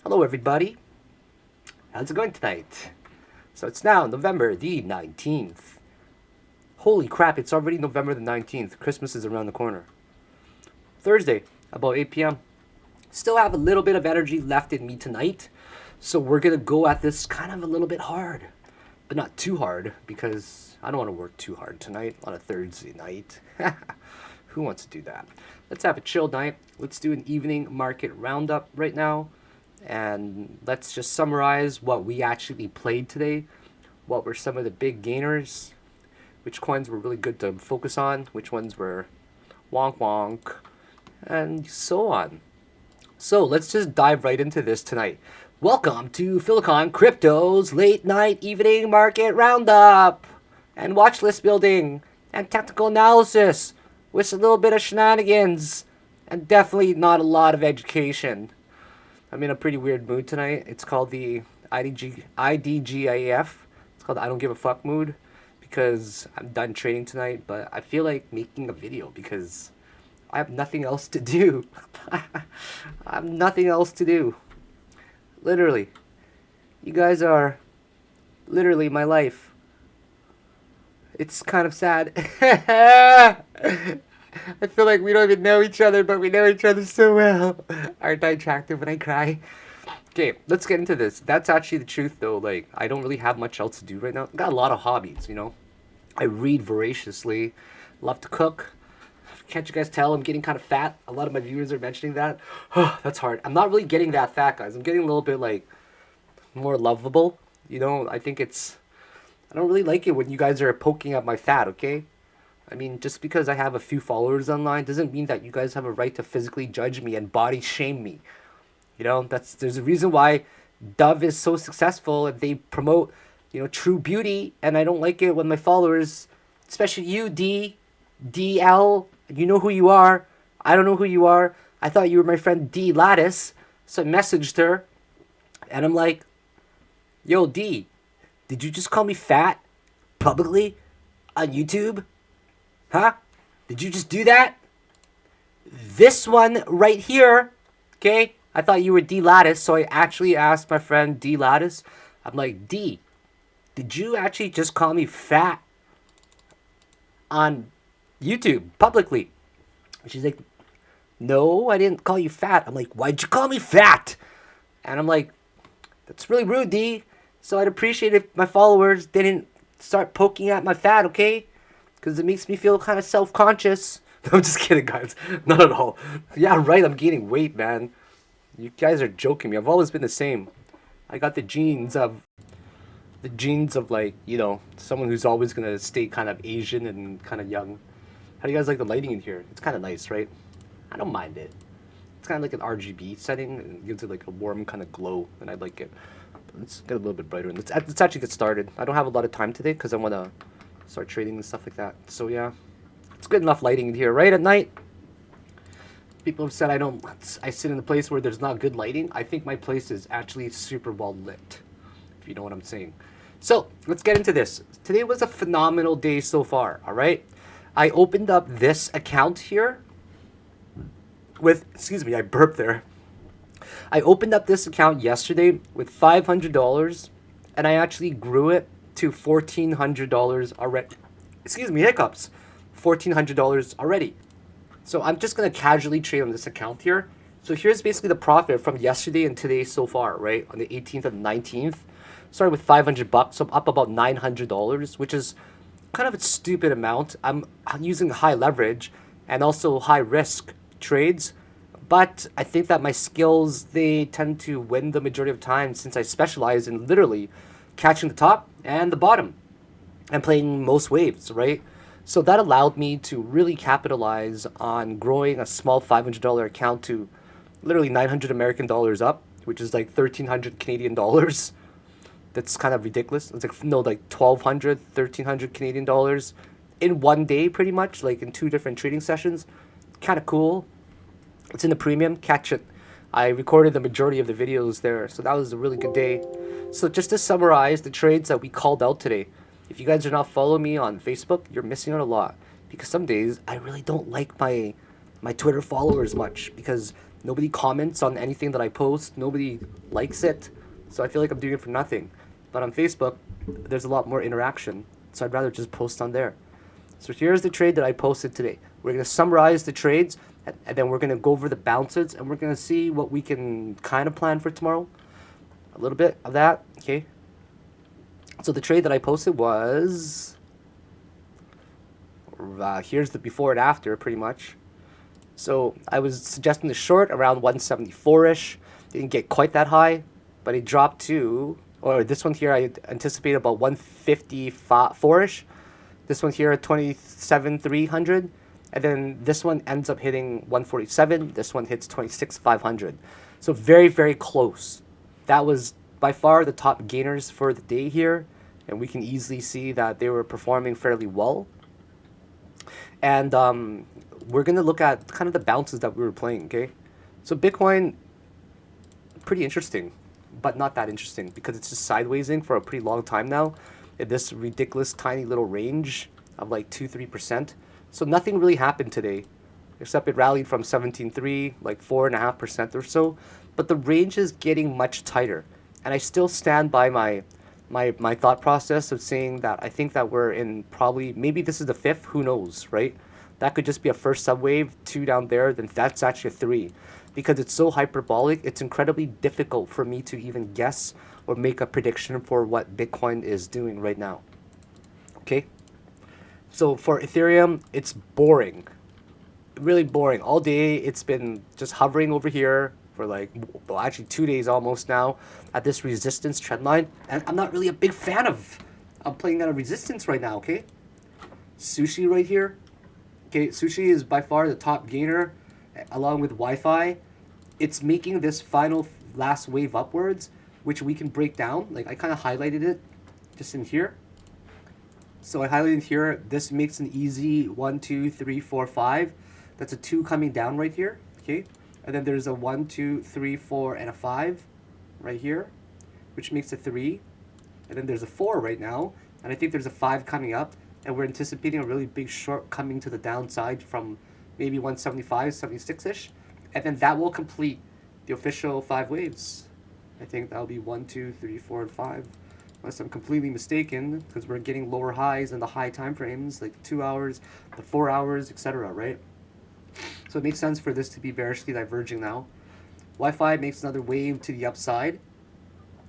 Hello, everybody. How's it going tonight? So it's now November the 19th. Holy crap, it's already November the 19th. Christmas is around the corner. Thursday, about 8 p.m. Still have a little bit of energy left in me tonight. So we're going to go at this kind of a little bit hard. But not too hard because I don't want to work too hard tonight on a Thursday night. Who wants to do that? Let's have a chill night. Let's do an evening market roundup right now. And let's just summarize what we actually played today. What were some of the big gainers? Which coins were really good to focus on? Which ones were wonk wonk? And so on. So let's just dive right into this tonight. Welcome to Philicon Crypto's late night evening market roundup and watch list building and technical analysis with a little bit of shenanigans and definitely not a lot of education. I'm in a pretty weird mood tonight. It's called the IDGAF. It's called I don't give a fuck mood because I'm done trading tonight, but I feel like making a video because I have nothing else to do. I have nothing else to do. Literally. You guys are literally my life. It's kind of sad. I feel like we don't even know each other, but we know each other so well. Aren't I attractive when I cry? Okay, let's get into this. That's actually the truth, though. Like, I don't really have much else to do right now. I've got a lot of hobbies, you know. I read voraciously. Love to cook. Can't you guys tell I'm getting kind of fat? A lot of my viewers are mentioning that. Oh, that's hard. I'm not really getting that fat, guys. I'm getting a little bit, like, more lovable. You know, I think it's... I don't really like it when you guys are poking at my fat, okay? I mean, just because I have a few followers online doesn't mean that you guys have a right to physically judge me and body shame me. You know, there's a reason why Dove is so successful and they promote, you know, true beauty, and I don't like it when my followers, especially you, DL, you know who you are. I don't know who you are. I thought you were my friend D Lattice, so I messaged her, and I'm like, yo, D, did you just call me fat publicly on YouTube? Huh? Did you just do that? This one right here, okay? I thought you were D Lattice, so I actually asked my friend D Lattice. I'm like, D, did you actually just call me fat on YouTube publicly? And she's like, no, I didn't call you fat. I'm like, why'd you call me fat? And I'm like, that's really rude, D. So I'd appreciate if my followers didn't start poking at my fat, okay? Because it makes me feel kind of self-conscious. No, I'm just kidding, guys. Not at all. Yeah, right, I'm gaining weight, man. You guys are joking me. I've always been the same. I got the genes of, like, you know, someone who's always going to stay kind of Asian and kind of young. How do you guys like the lighting in here? It's kind of nice, right? I don't mind it. It's kind of like an RGB setting. And it gives it like a warm kind of glow, and I like it. Let's get a little bit brighter. Let's actually get started. I don't have a lot of time today because I want to start trading and stuff like that. So yeah, it's good enough lighting in here, right? At night, people have said I sit in a place where there's not good lighting. I think my place is actually super well lit, if you know what I'm saying. So let's get into this. Today was a phenomenal day so far, all right? I opened up this account here with, excuse me, I burped there. I opened up this account yesterday with $500, and I actually grew it to $1,400 already. Excuse me, hiccups. $1,400 already. So I'm just going to casually trade on this account here. So here's basically the profit from yesterday and today so far, right? On the 18th and 19th. Started with $500, so I'm up about $900, which is kind of a stupid amount. I'm using high leverage and also high risk trades. But I think that my skills, they tend to win the majority of time since I specialize in literally catching the top and the bottom and playing most waves, right? So that allowed me to really capitalize on growing a small $500 account to literally 900 American dollars up, which is like 1,300 Canadian dollars. That's kind of ridiculous. It's like, no, like 1,200, 1,300 Canadian dollars in one day, pretty much, like in 2 different trading sessions. Kind of cool. It's in the premium. Catch it. I recorded the majority of the videos there, so that was a really good day. So just to summarize the trades that we called out today, if you guys are not following me on Facebook, you're missing out a lot. Because some days I really don't like my Twitter followers much because Nobody comments on anything that I post. Nobody likes it. So I feel like I'm doing it for nothing. But on Facebook, there's a lot more interaction. So I'd rather just post on there. So here's the trade that I posted today. We're going to summarize the trades, and then we're going to go over the bounces, and we're going to see what we can kind of plan for tomorrow. A little bit of that, okay? So the trade that I posted was... here's the before and after, pretty much. So I was suggesting the short around 174-ish. Didn't get quite that high, but it dropped to... Or this one here, I anticipated about 154-ish. This one here at 27,300. And then this one ends up hitting 147. This one hits 26,500. So very, very close. That was by far the top gainers for the day here. And we can easily see that they were performing fairly well. And we're going to look at kind of the bounces that we were playing, okay? So Bitcoin, pretty interesting, but not that interesting because it's just sidewaysing for a pretty long time now in this ridiculous tiny little range of like 2-3%. So nothing really happened today, except it rallied from 17.3, like 4.5% or so. But the range is getting much tighter. And I still stand by my thought process of saying that I think that we're in probably, maybe this is the 5th, who knows, right? That could just be a first subwave, 2 down there, then that's actually a 3. Because it's so hyperbolic, it's incredibly difficult for me to even guess or make a prediction for what Bitcoin is doing right now. Okay? So for Ethereum, it's boring. Really boring. All day, it's been just hovering over here for like, well, actually 2 days almost now at this resistance trend line. And I'm not really a big fan of playing at a resistance right now, okay? Sushi right here. Okay, Sushi is by far the top gainer along with Wi-Fi. It's making this final last wave upwards, which we can break down. Like I kind of highlighted it just in here. So I highlighted here, this makes an easy 1, 2, 3, 4, 5. That's a 2 coming down right here, okay? And then there's a 1, 2, 3, 4, and a 5 right here, which makes a 3. And then there's a 4 right now, and I think there's a 5 coming up, and we're anticipating a really big short coming to the downside from maybe 175, 76-ish. And then that will complete the official 5 waves. I think that'll be 1, 2, 3, 4, and 5. Unless I'm completely mistaken, because we're getting lower highs in the high time frames, like 2 hours, the 4 hours, etc., right? So it makes sense for this to be bearishly diverging now. Wi-Fi makes another wave to the upside.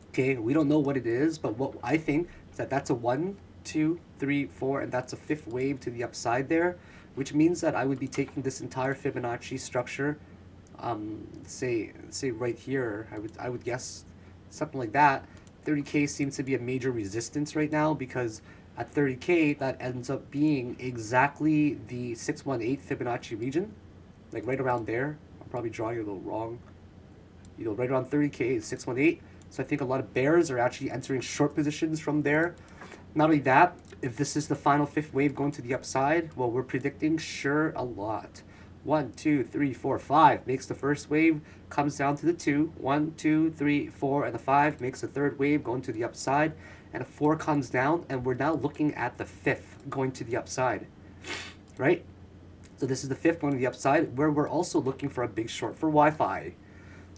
Okay, we don't know what it is, but what I think is that that's a 1, 2, 3, 4, and that's a 5th wave to the upside there, which means that I would be taking this entire Fibonacci structure, say right here. I would guess something like that. 30K seems to be a major resistance right now because at 30K that ends up being exactly the 618 Fibonacci region, like right around there. I'm probably drawing it a little wrong. You know, right around 30K is 618. So I think a lot of bears are actually entering short positions from there. Not only that, if this is the final 5th wave going to the upside, well, we're predicting sure a lot. 1, 2, 3, 4, 5 makes the first wave, comes down to the 2. 1, 2, 3, 4, and the 5 makes the 3rd wave going to the upside, and a 4 comes down, and we're now looking at the 5th going to the upside, right? So this is the 5th going to the upside, where we're also looking for a big short for Wi-Fi.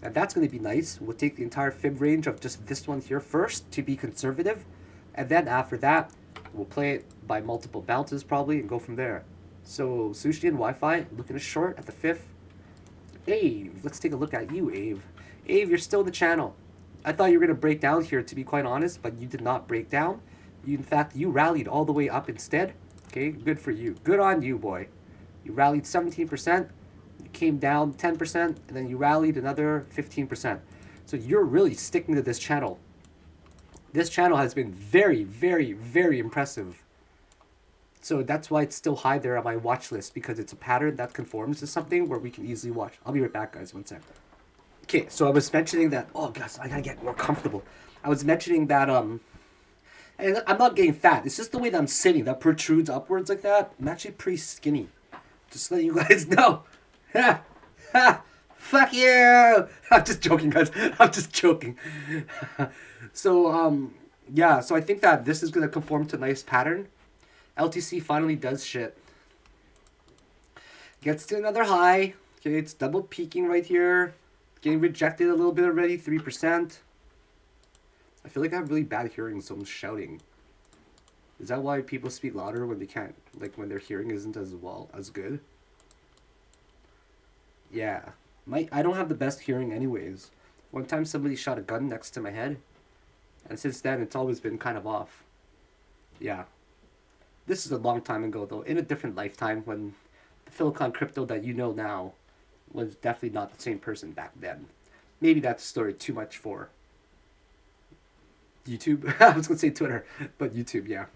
And that's going to be nice. We'll take the entire fib range of just this one here first to be conservative, and then after that, we'll play it by multiple bounces probably and go from there. So Sushi and Wi-Fi looking a short at the 5th. Ave, let's take a look at you, Ave. Ave, you're still in the channel. I thought you were going to break down here, to be quite honest, but you did not break down. In fact, you rallied all the way up instead. Okay, good for you. Good on you, boy. You rallied 17%, you came down 10%, and then you rallied another 15%. So you're really sticking to this channel. This channel has been very, very, very impressive. So that's why it's still high there on my watch list, because it's a pattern that conforms to something where we can easily watch. I'll be right back, guys. 1 sec. Okay, so I was mentioning that... Oh, guys, I gotta get more comfortable. I was mentioning that, and I'm not getting fat. It's just the way that I'm sitting that protrudes upwards like that. I'm actually pretty skinny. Just letting you guys know. Ha! Ha! Fuck you! I'm just joking, guys. I'm just joking. So, yeah, so I think that this is going to conform to a nice pattern. LTC finally does shit. Gets to another high. Okay, it's double peaking right here. Getting rejected a little bit already, 3%. I feel like I have really bad hearing, so I'm shouting. Is that why people speak louder when they can't, like when their hearing isn't as good? Yeah. I don't have the best hearing anyways. One time somebody shot a gun next to my head, and since then it's always been kind of off. Yeah. This is a long time ago though, in a different lifetime when the Silicon crypto that you know now was definitely not the same person back then. Maybe that's a story too much for YouTube. I was gonna say Twitter, but YouTube, yeah.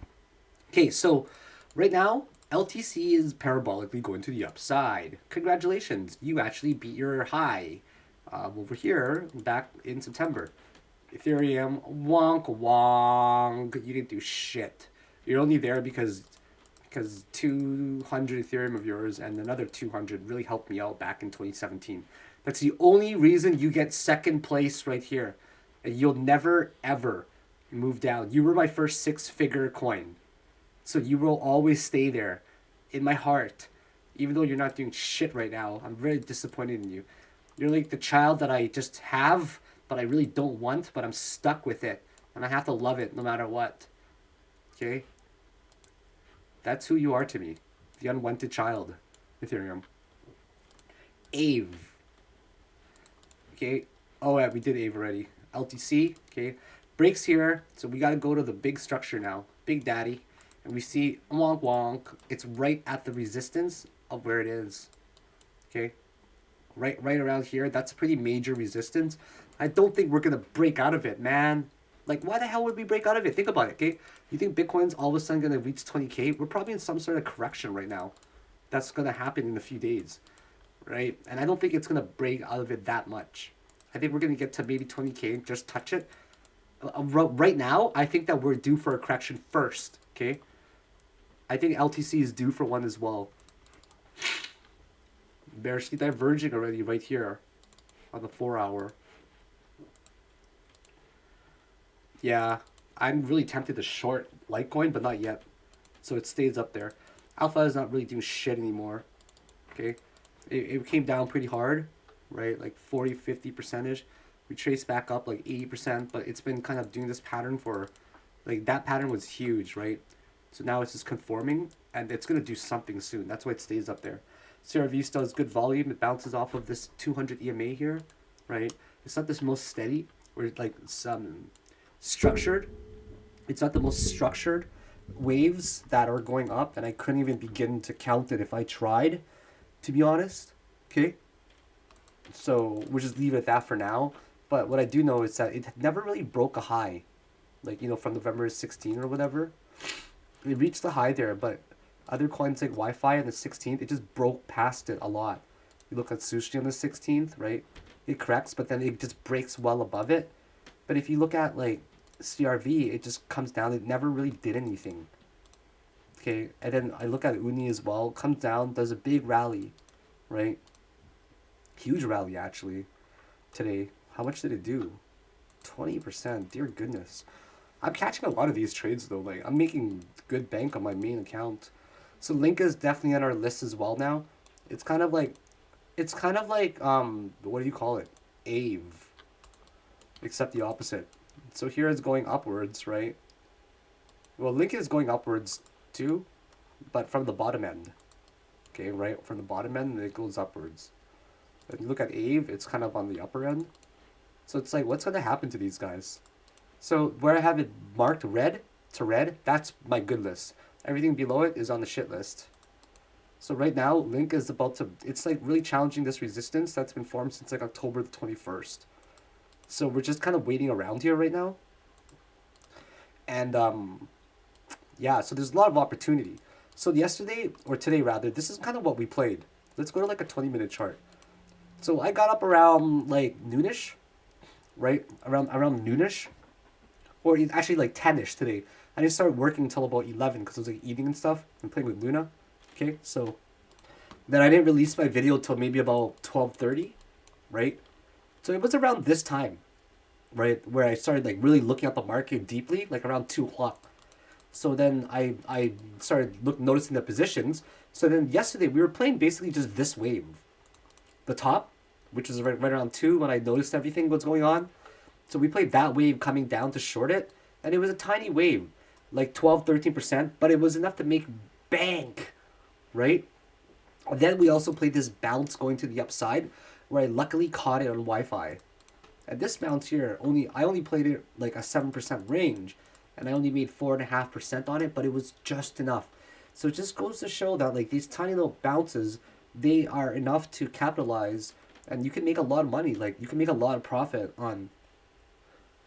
Okay, so right now, LTC is parabolically going to the upside. Congratulations, you actually beat your high over here back in September. Ethereum, wonk wonk, you didn't do shit. You're only there because 200 Ethereum of yours and another 200 really helped me out back in 2017. That's the only reason you get second place right here. And you'll never ever move down. You were my first 6-figure coin. So you will always stay there in my heart. Even though you're not doing shit right now, I'm very disappointed in you. You're like the child that I just have, but I really don't want, but I'm stuck with it. And I have to love it no matter what. Okay? That's who you are to me. The unwanted child. Ethereum. Ave. Okay. Oh, yeah, we did Ave already. LTC. Okay. Breaks here. So we got to go to the big structure now. Big Daddy. And we see wonk wonk. It's right at the resistance of where it is. Okay. Right around here. That's a pretty major resistance. I don't think we're going to break out of it, man. Like, why the hell would we break out of it? Think about it, okay? You think Bitcoin's all of a sudden going to reach 20K? We're probably in some sort of correction right now. That's going to happen in a few days, right? And I don't think it's going to break out of it that much. I think we're going to get to maybe 20K and just touch it. Right now, I think that we're due for a correction first, okay? I think LTC is due for one as well. Bearishly diverging already right here on the 4-hour. Yeah, I'm really tempted to short Litecoin, but not yet. So it stays up there. Alpha is not really doing shit anymore. Okay, it came down pretty hard, right? Like 40, 50%ish. We traced back up like 80%, but it's been kind of doing this pattern for, like that pattern was huge, right? So now it's just conforming, and it's gonna do something soon. That's why it stays up there. CRV still has good volume. It bounces off of this 200 EMA here, right? It's not this most steady, or like some structured. It's not the most structured waves that are going up, and I couldn't even begin to count it if I tried, to be honest. Okay, so we'll just leave it at that for now. But what I do know is that it never really broke a high, like, you know, from November 16 or whatever. It reached the high there, but other coins like Wi-Fi on the 16th, it just broke past it a lot. You look at Sushi on the 16th, right? It corrects, but then it just breaks well above it. But if you look at like CRV, it just comes down. It never really did anything. Okay, and then I look at Uni as well. Comes down, does a big rally, right? Huge rally actually today. How much did it do? 20%. Dear goodness. I'm catching a lot of these trades though. Like I'm making good bank on my main account. So Link is definitely on our list as well now. It's kind of like what do you call it? Ave. Except the opposite. So here it's going upwards, right? Well, Link is going upwards too, but from the bottom end. Okay, right? From the bottom end, it goes upwards. And you look at Ave, it's kind of on the upper end. So it's like, what's going to happen to these guys? So where I have it marked red to red, that's my good list. Everything below it is on the shit list. So right now, Link is about to, it's like really challenging this resistance that's been formed since like October the 21st. So we're just kind of waiting around here right now. And yeah, so there's a lot of opportunity. So yesterday, or today rather, this is kind of what we played. Let's go to like a 20-minute chart. So I got up around like noonish, right? Around noonish. Or actually like 10ish today. I didn't start working until about 11 because I was like eating and stuff and playing with Luna. Okay, so then I didn't release my video till maybe about 12:30, right? So it was around this time, right, where I started like really looking at the market deeply, like around 2 o'clock. So then I started noticing the positions. So then yesterday we were playing basically just this wave, the top, which was right around 2 when I noticed everything was going on. So we played that wave coming down to short it, and it was a tiny wave, like 12, 13%, but it was enough to make bank, right? And then we also played this bounce going to the upside, where I luckily caught it on Wi-Fi. And this bounce here, I only played it like a 7% range, and I only made 4.5% on it, but it was just enough. So it just goes to show that like these tiny little bounces, they are enough to capitalize, and you can make a lot of money. Like you can make a lot of profit on.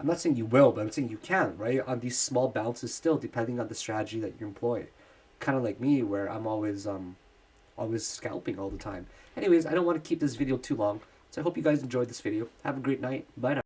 I'm not saying you will, but I'm saying you can, right? On these small bounces still, depending on the strategy that you employ. Kind of like me, where I'm always scalping all the time. Anyways, I don't want to keep this video too long, so I hope you guys enjoyed this video. Have a great night. Bye now.